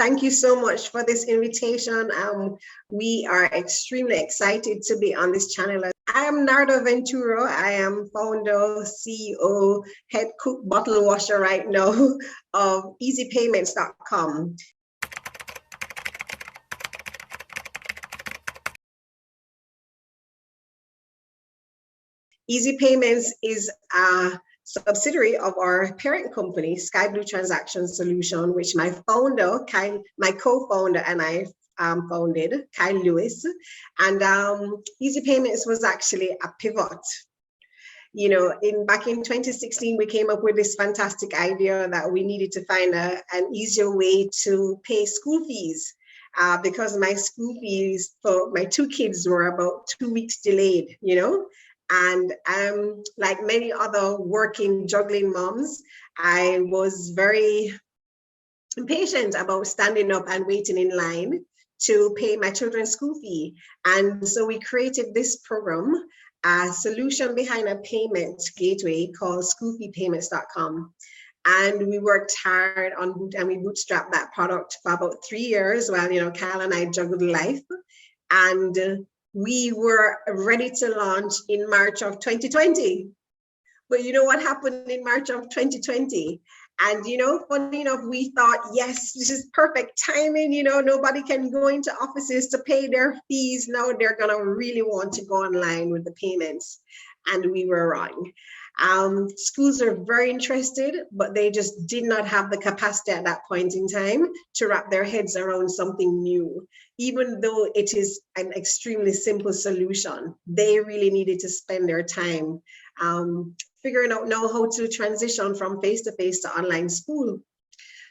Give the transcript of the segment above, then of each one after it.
thank you so much for this invitation. We are extremely excited to be on this channel. I am Narda Ventura. I am founder, CEO, head cook, bottle washer right now of ezeepayments.com. Ezee Payments is a subsidiary of our parent company, Sky Blue Transaction Solution, which my founder, my co-founder, and I founded, Kyle Lewis. And Ezee Payments was actually a pivot. You know, back in 2016, we came up with this fantastic idea that we needed to find an easier way to pay school fees. Because my school fees for my two kids were about 2 weeks delayed, you know. And like many other working, juggling moms, I was very impatient about standing up and waiting in line to pay my children's school fee. And so we created this program, a solution behind a payment gateway called schoolfeepayments.com. And we worked hard on, and we bootstrapped that product for about 3 years while, you know, Kyle and I juggled life. And we were ready to launch in March of 2020. But you know what happened in March of 2020? And, you know, funny enough, we thought, yes, this is perfect timing. You know, nobody can go into offices to pay their fees. Now they're going to really want to go online with the payments. And we were wrong. Schools are very interested, but they just did not have the capacity at that point in time to wrap their heads around something new. Even though it is an extremely simple solution, they really needed to spend their time figuring out now how to transition from face-to-face to online school.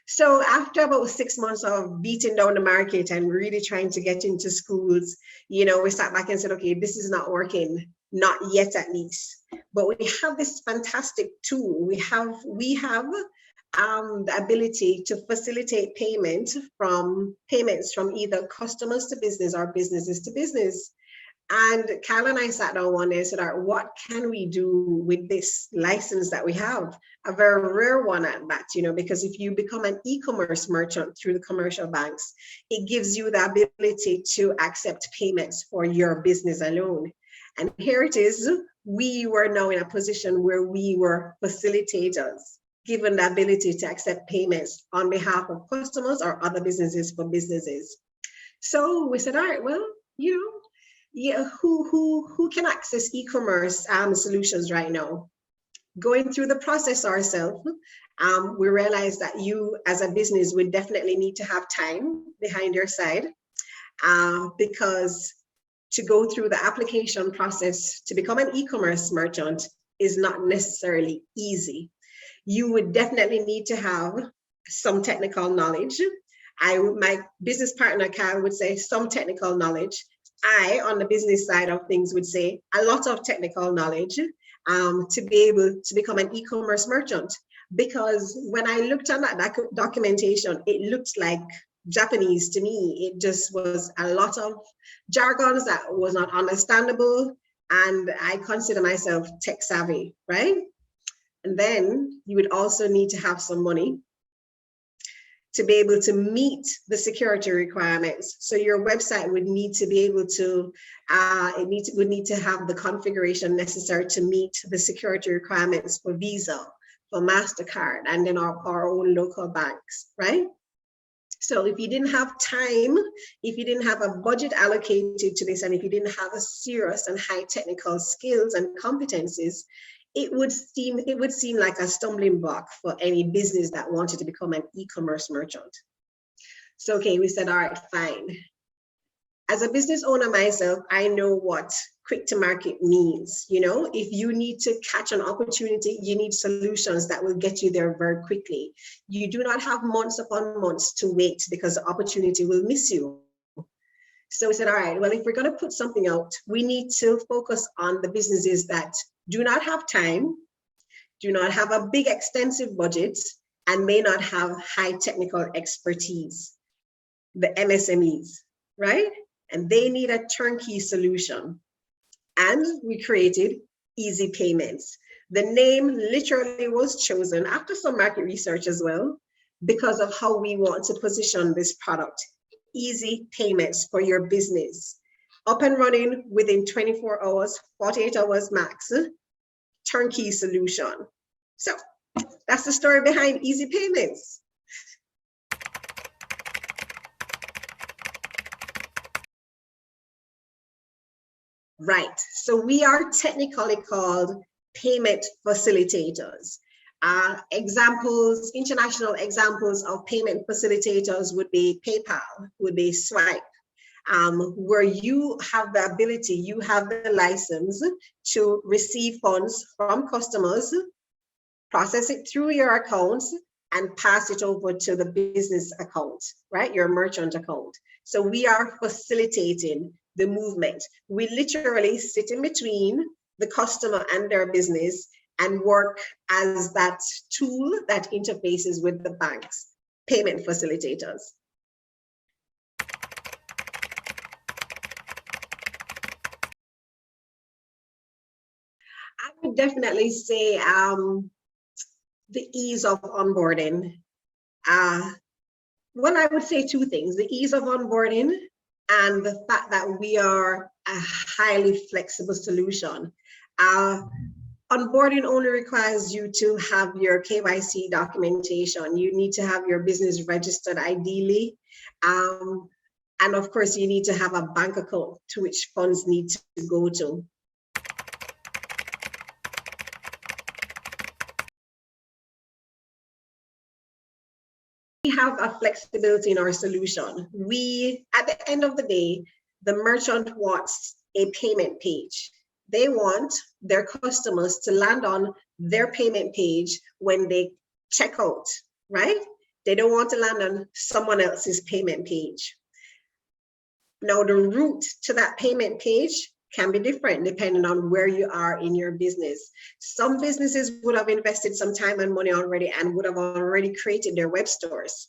So after about 6 months of beating down the market and really trying to get into schools, you know, we sat back and said, okay, this is not working, not yet at least. But we have this fantastic tool. We have the ability to facilitate payments from either customers to business or businesses to business. And Kyle and I sat down one day and said, all right, what can we do with this license that we have? A very rare one at that, you know, because if you become an e-commerce merchant through the commercial banks, it gives you the ability to accept payments for your business alone. And here it is. We were now in a position where we were facilitators, given the ability to accept payments on behalf of customers or other businesses for businesses. So we said, all right, well, you know, yeah, who can access e-commerce solutions right now? Going through the process ourselves, we realized that you as a business would definitely need to have time behind your side, because to go through the application process to become an e-commerce merchant is not necessarily easy. You would definitely need to have some technical knowledge. My business partner, Kyle, would say some technical knowledge. I, on the business side of things, would say a lot of technical knowledge to be able to become an e-commerce merchant. Because when I looked at that documentation, it looked like Japanese to me. It just was a lot of jargons that was not understandable. And I consider myself tech savvy, right? And then you would also need to have some money to be able to meet the security requirements. So your website would need to be able to, would need to have the configuration necessary to meet the security requirements for Visa, for MasterCard, and then our own local banks, right? So if you didn't have time, if you didn't have a budget allocated to this, and if you didn't have a serious and high technical skills and competencies, it would seem like a stumbling block for any business that wanted to become an e-commerce merchant. So, okay, we said, all right, fine. As a business owner myself, I know what quick to market means. You know, if you need to catch an opportunity, you need solutions that will get you there very quickly. You do not have months upon months to wait because the opportunity will miss you. So we said, all right, well, if we're going to put something out, we need to focus on the businesses that do not have time, do not have a big extensive budget, and may not have high technical expertise, the MSMEs, right? And they need a turnkey solution. And we created Ezee Payments. The name literally was chosen after some market research as well, because of how we want to position this product. Ezee Payments for your business. Up and running within 24 hours, 48 hours max, turnkey solution. So that's the story behind Ezee Payments. Right, so we are technically called payment facilitators. Examples, international examples of payment facilitators would be PayPal, would be Swipe, where you have the ability, you have the license to receive funds from customers, process it through your accounts, and pass it over to the business account, right? Your merchant account. So we are facilitating the movement. We literally sit in between the customer and their business and work as that tool that interfaces with the banks, payment facilitators. I would definitely say the ease of onboarding. Well, I would say two things: the ease of onboarding and the fact that we are a highly flexible solution. Onboarding only requires you to have your KYC documentation. You need to have your business registered ideally. And of course, you need to have a bank account to which funds need to go to. We have a flexibility in our solution. We, at the end of the day, the merchant wants a payment page. They want their customers to land on their payment page when they check out, right? They don't want to land on someone else's payment page. Now, the route to that payment page can be different depending on where you are in your business. Some businesses would have invested some time and money already and would have already created their web stores.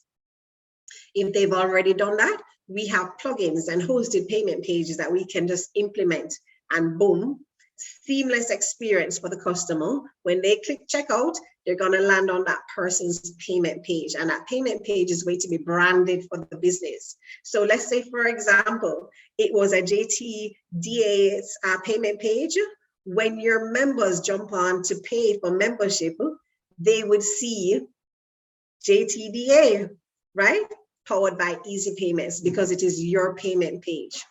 If they've already done that, we have plugins and hosted payment pages that we can just implement, and boom, seamless experience for the customer. When they click checkout, they're going to land on that person's payment page, and that payment page is going to be branded for the business. So let's say, for example, it was a JTDA payment page. When your members jump on to pay for membership, they would see JTDA, right? Powered by Ezee Payments, because it is your payment page.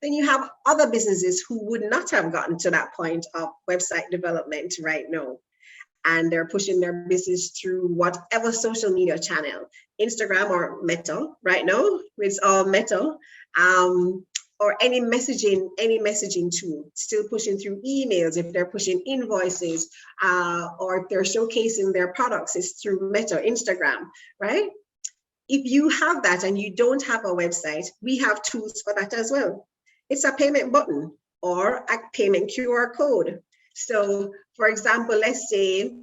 Then you have other businesses who would not have gotten to that point of website development right now, and they're pushing their business through whatever social media channel, Instagram or Meta right now, it's all Meta, or any messaging tool, still pushing through emails. If they're pushing invoices, or if they're showcasing their products, it's through Meta, Instagram, right? If you have that and you don't have a website, we have tools for that as well. It's a payment button or a payment QR code. So for example, let's say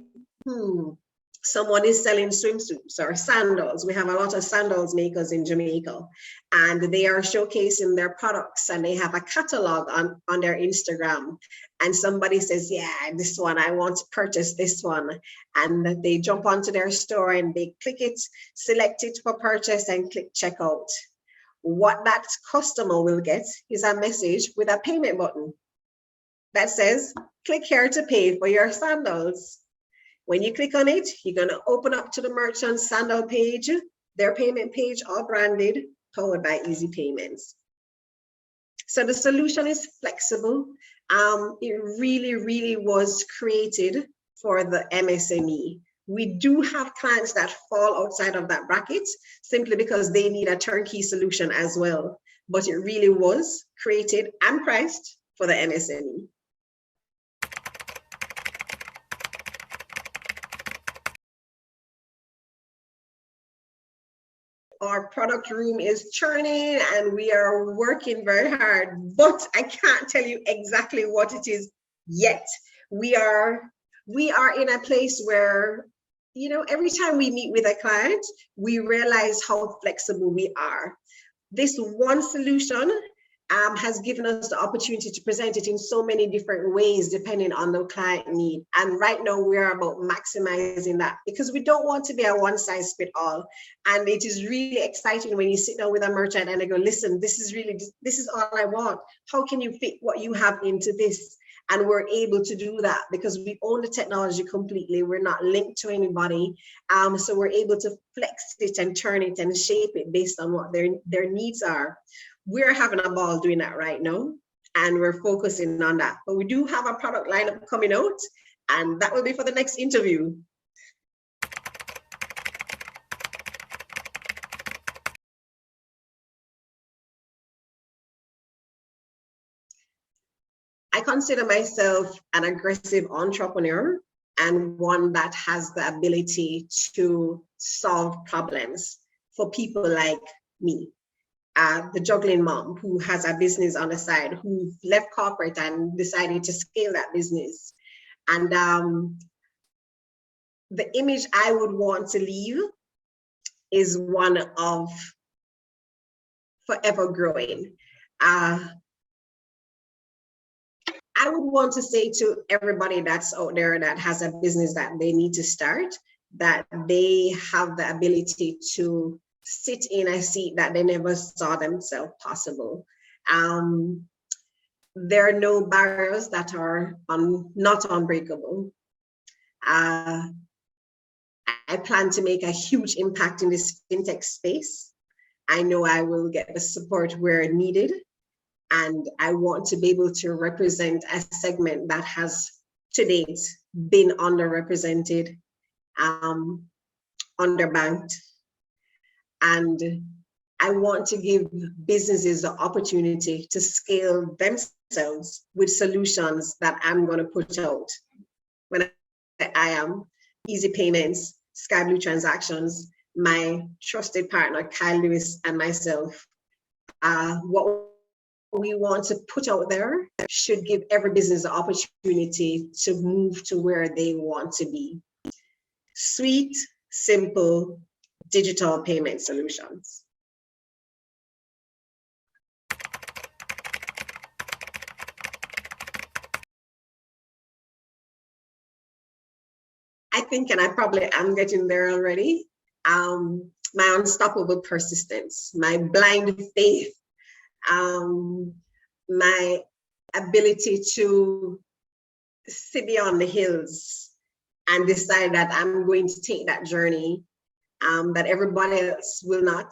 someone is selling swimsuits or sandals. We have a lot of sandals makers in Jamaica, and they are showcasing their products, and they have a catalog on their Instagram. And somebody says, yeah, this one, I want to purchase this one. And they jump onto their store and they click it, select it for purchase, and click checkout. What that customer will get is a message with a payment button that says, click here to pay for your sandals. When you click on it, you're going to open up to the merchant's sandal page, their payment page, all branded, powered by Ezee Payments. So the solution is flexible. It really, really was created for the MSME. We do have clients that fall outside of that bracket simply because they need a turnkey solution as well. But it really was created and priced for the MSME. Our product room is churning and we are working very hard, but I can't tell you exactly what it is yet. We are in a place where, you know, every time we meet with a client, we realize how flexible we are. This one solution has given us the opportunity to present it in so many different ways, depending on the client need. And right now we are about maximizing that, because we don't want to be a one size fit all. And it is really exciting when you sit down with a merchant and they go, listen, this is all I want. How can you fit what you have into this? And we're able to do that because we own the technology completely. We're not linked to anybody. So we're able to flex it and turn it and shape it based on what their needs are. We're having a ball doing that right now, and we're focusing on that. But we do have a product lineup coming out, and that will be for the next interview. I consider myself an aggressive entrepreneur and one that has the ability to solve problems for people like me. The juggling mom who has a business on the side, who left corporate and decided to scale that business. And the image I would want to leave is one of forever growing. I would want to say to everybody that's out there that has a business that they need to start, that they have the ability to sit in a seat that they never saw themselves possible. There are no barriers that are not unbreakable. I plan to make a huge impact in this fintech space. I know I will get the support where needed, and I want to be able to represent a segment that has to date been underrepresented, underbanked. And I want to give businesses the opportunity to scale themselves with solutions that I'm going to put out. When I am Ezee Payments, Sky Blue Transactions, my trusted partner, Kyle Lewis, and myself, what we want to put out there should give every business the opportunity to move to where they want to be. Sweet, simple, digital payment solutions. I think, and I probably am getting there already, my unstoppable persistence, my blind faith, my ability to see beyond the hills and decide that I'm going to take that journey that everybody else will not,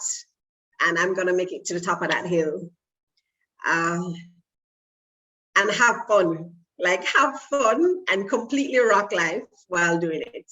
and I'm going to make it to the top of that hill, and have fun, like have fun and completely rock life while doing it.